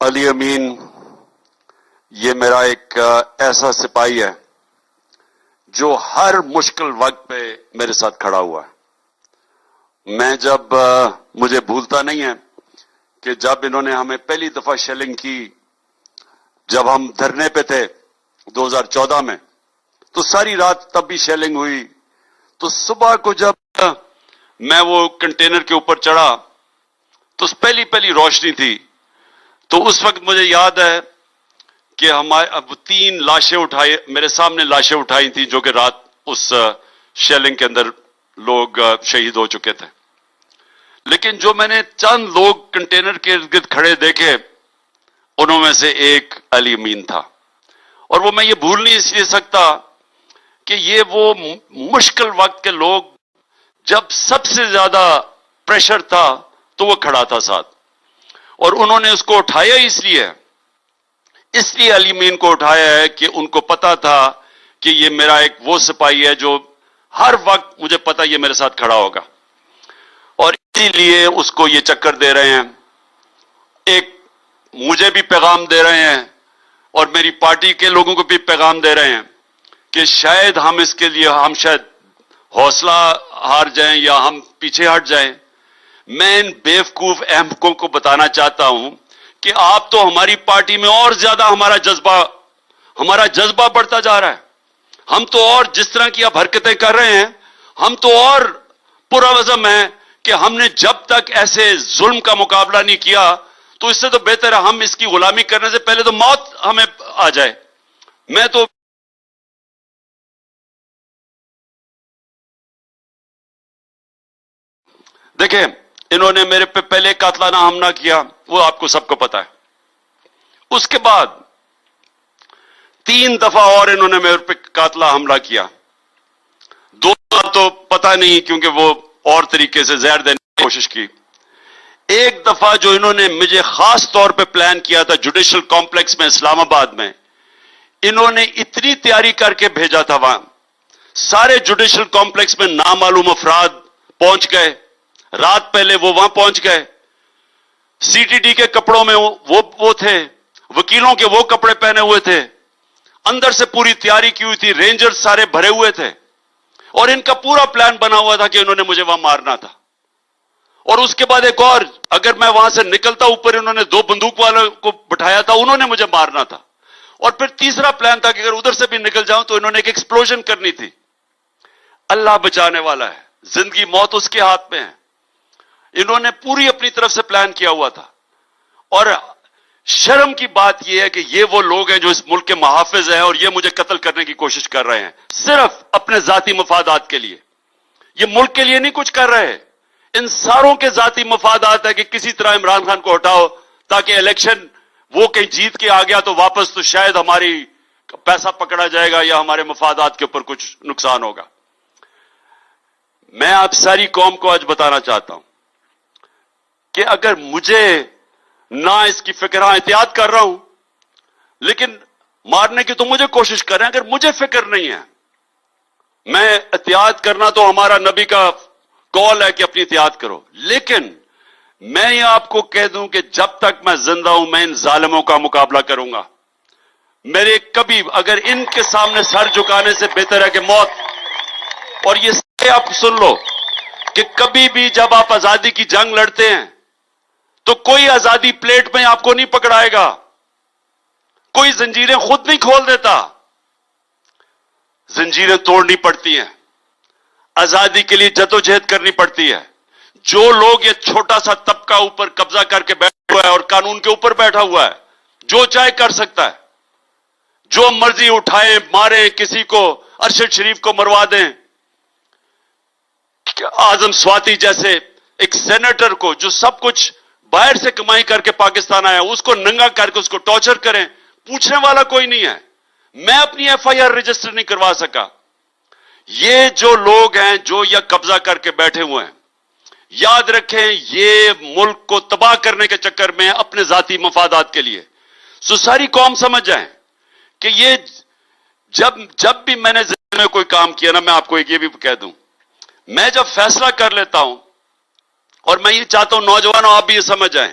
علی امین یہ میرا ایک ایسا سپاہی ہے جو ہر مشکل وقت پہ میرے ساتھ کھڑا ہوا ہے. میں جب مجھے بھولتا نہیں ہے کہ جب انہوں نے ہمیں پہلی دفعہ شیلنگ کی، جب ہم دھرنے پہ تھے 2014 میں، تو ساری رات تب بھی شیلنگ ہوئی. تو صبح کو جب میں وہ کنٹینر کے اوپر چڑھا تو پہلی روشنی تھی. تو اس وقت مجھے یاد ہے کہ ہمارے اب 3 لاشیں اٹھائی، میرے سامنے لاشیں اٹھائی تھیں جو کہ رات اس شیلنگ کے اندر لوگ شہید ہو چکے تھے. لیکن جو میں نے چند لوگ کنٹینر کے ارد گرد کھڑے دیکھے، انہوں میں سے ایک علی امین تھا. اور وہ میں یہ بھول نہیں اس لیے سکتا کہ یہ وہ مشکل وقت کے لوگ، جب سب سے زیادہ پریشر تھا تو وہ کھڑا تھا ساتھ. اور انہوں نے اس کو اٹھایا اس لیے علی امین کو اٹھایا ہے کہ ان کو پتا تھا کہ یہ میرا ایک وہ سپاہی ہے جو ہر وقت مجھے پتا یہ میرے ساتھ کھڑا ہوگا. اور اسی لیے اس کو یہ چکر دے رہے ہیں، ایک مجھے بھی پیغام دے رہے ہیں اور میری پارٹی کے لوگوں کو بھی پیغام دے رہے ہیں کہ شاید ہم اس کے لیے ہم شاید حوصلہ ہار جائیں یا ہم پیچھے ہٹ جائیں. میں ان بیوقوف احمقوں کو بتانا چاہتا ہوں کہ آپ تو ہماری پارٹی میں اور زیادہ ہمارا جذبہ بڑھتا جا رہا ہے. ہم تو اور جس طرح کی آپ حرکتیں کر رہے ہیں، ہم تو اور پرعزم ہیں کہ ہم نے جب تک ایسے ظلم کا مقابلہ نہیں کیا تو اس سے تو بہتر ہے ہم اس کی غلامی کرنے سے پہلے تو موت ہمیں آ جائے. میں تو دیکھیں، انہوں نے میرے پہ پہلے قاتلانہ حملہ کیا، وہ آپ کو سب کو پتا ہے. اس کے بعد 3 دفعہ اور انہوں نے میرے پہ قاتلانہ حملہ کیا. 2 بار تو پتا نہیں کیونکہ وہ اور طریقے سے زہر دینے کی کوشش کی. ایک دفعہ جو انہوں نے مجھے خاص طور پہ پلان کیا تھا جوڈیشل کمپلیکس میں اسلام آباد میں، انہوں نے اتنی تیاری کر کے بھیجا تھا. وہاں سارے جوڈیشل کمپلیکس میں نامعلوم افراد پہنچ گئے، رات پہلے وہ وہاں پہنچ گئے. سی ٹی ڈی کے کپڑوں میں وہ تھے، وکیلوں کے وہ کپڑے پہنے ہوئے تھے، اندر سے پوری تیاری کی ہوئی تھی، رینجر سارے بھرے ہوئے تھے اور ان کا پورا پلان بنا ہوا تھا کہ انہوں نے مجھے وہاں مارنا تھا. اور اس کے بعد ایک اور، اگر میں وہاں سے نکلتا اوپر انہوں نے 2 بندوق والوں کو بٹھایا تھا، انہوں نے مجھے مارنا تھا. اور پھر تیسرا پلان تھا کہ اگر ادھر سے بھی نکل جاؤں تو انہوں نے ایک ایکسپلوژن کرنی تھی. اللہ بچانے والا ہے، زندگی موت اس کے ہاتھ میں ہے. انہوں نے پوری اپنی طرف سے پلان کیا ہوا تھا. اور شرم کی بات یہ ہے کہ یہ وہ لوگ ہیں جو اس ملک کے محافظ ہیں اور یہ مجھے قتل کرنے کی کوشش کر رہے ہیں صرف اپنے ذاتی مفادات کے لیے. یہ ملک کے لیے نہیں کچھ کر رہے. ان ساروں کے ذاتی مفادات ہے کہ کسی طرح عمران خان کو ہٹاؤ تاکہ الیکشن وہ کہیں جیت کے آ گیا تو واپس تو شاید ہماری پیسہ پکڑا جائے گا یا ہمارے مفادات کے اوپر کچھ نقصان ہوگا. میں آپ ساری قوم کو آج بتانا چاہتا ہوں کہ اگر مجھے نہ اس کی فکر، ہاں احتیاط کر رہا ہوں لیکن مارنے کی تو مجھے کوشش کر رہے ہیں. اگر مجھے فکر نہیں ہے، میں احتیاط کرنا تو ہمارا نبی کا کال ہے کہ اپنی احتیاط کرو. لیکن میں یہ آپ کو کہہ دوں کہ جب تک میں زندہ ہوں میں ان ظالموں کا مقابلہ کروں گا. میرے کبھی اگر ان کے سامنے سر جھکانے سے بہتر ہے کہ موت. اور یہ آپ سن لو کہ کبھی بھی جب آپ آزادی کی جنگ لڑتے ہیں تو کوئی آزادی پلیٹ میں آپ کو نہیں پکڑائے گا، کوئی زنجیریں خود نہیں کھول دیتا، زنجیریں توڑنی پڑتی ہیں، آزادی کے لیے جدوجہد کرنی پڑتی ہے. جو لوگ یہ چھوٹا سا طبقہ اوپر قبضہ کر کے بیٹھا ہوا ہے اور قانون کے اوپر بیٹھا ہوا ہے، جو چاہے کر سکتا ہے، جو مرضی اٹھائیں ماریں، کسی کو ارشد شریف کو مروا دیں، اعظم سواتی جیسے ایک سینیٹر کو جو سب کچھ باہر سے کمائی کر کے پاکستان آیا اس کو ننگا کر کے اس کو ٹارچر کریں، پوچھنے والا کوئی نہیں ہے. میں اپنی ایف آئی آر رجسٹر نہیں کروا سکا. یہ جو لوگ ہیں جو یہ قبضہ کر کے بیٹھے ہوئے ہیں، یاد رکھیں یہ ملک کو تباہ کرنے کے چکر میں اپنے ذاتی مفادات کے لیے. ساری قوم سمجھ جائیں کہ یہ جب بھی میں نے زندگی میں کوئی کام کیا نا، میں آپ کو یہ بھی کہہ دوں، میں جب فیصلہ کر لیتا ہوں، اور میں یہ چاہتا ہوں نوجوانوں آپ بھی یہ سمجھ جائیں،